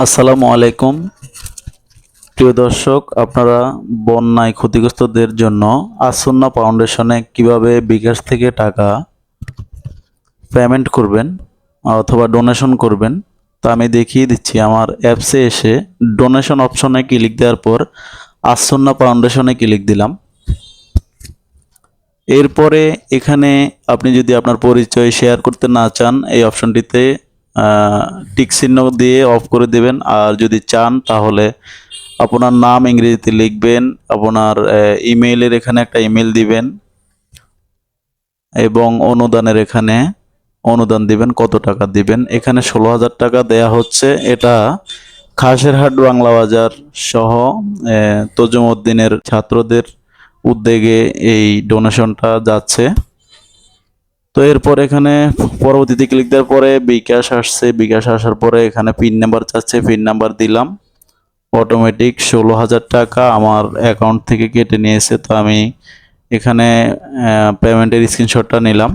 আসসালামু আলাইকুম প্রিয় দর্শক, আপনারা বন্যায় ক্ষতিগ্রস্তদের জন্য আসন্না ফাউন্ডেশনে কিভাবে বিকাশ থেকে টাকা পেমেন্ট করবেন অথবা ডোনেশন করবেন তা আমি দেখিয়ে দিচ্ছি। আমার অ্যাপসে এসে ডোনেশন অপশনে ক্লিক দেওয়ার পর আসন্না ফাউন্ডেশনে ক্লিক দিলাম। এরপরে এখানে আপনি যদি আপনার পরিচয় শেয়ার করতে না চান, এই অপশনটিতে টিক চিহ্ন দিয়ে অফ করে দেবেন। আর যদি চান তাহলে আপনার নাম ইংরেজিতে লিখবেন, আপনার ইমেইলের এখানে একটা ইমেল দিবেন এবং অনুদানের এখানে অনুদান দিবেন, কত টাকা দিবেন। এখানে 16,000 টাকা দেয়া হচ্ছে। এটা খাসেরহাট বাংলা বাজার সহ তজুমউদ্দিনের ছাত্রদের উদ্যোগে এই ডোনেশনটা যাচ্ছে। তো এরপর এখানে পরবর্তীতে ক্লিক দেওয়ার পরে বিকাশ আসছে। বিকাশ আসার পরে এখানে পিন নাম্বার চাচ্ছে, পিন নাম্বার দিলাম। অটোমেটিক 16,000 টাকা আমার অ্যাকাউন্ট থেকে কেটে নিয়েছে। তো আমি এখানে পেমেন্টের স্ক্রিনশটটা নিলাম।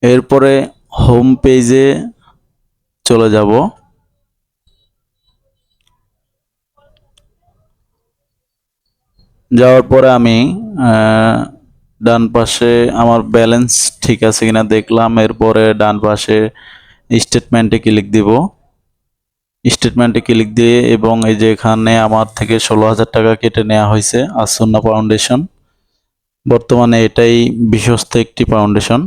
এরপরে হোম পেজে চলে যাব। যাওয়ার পরে আমি ডান পাশে আমার ব্যালেন্স ঠিক আছে কিনা দেখলাম। এরপরে ডান পাশে স্টেটমেন্টে ক্লিক দিব। স্টেটমেন্টে ক্লিক দিয়ে এবং এই যে এখানে আমার থেকে 16,000 টাকা কেটে নেওয়া হয়েছে আসন্না ফাউন্ডেশন। বর্তমানে এটাই বিশ্বস্ত একটি ফাউন্ডেশন।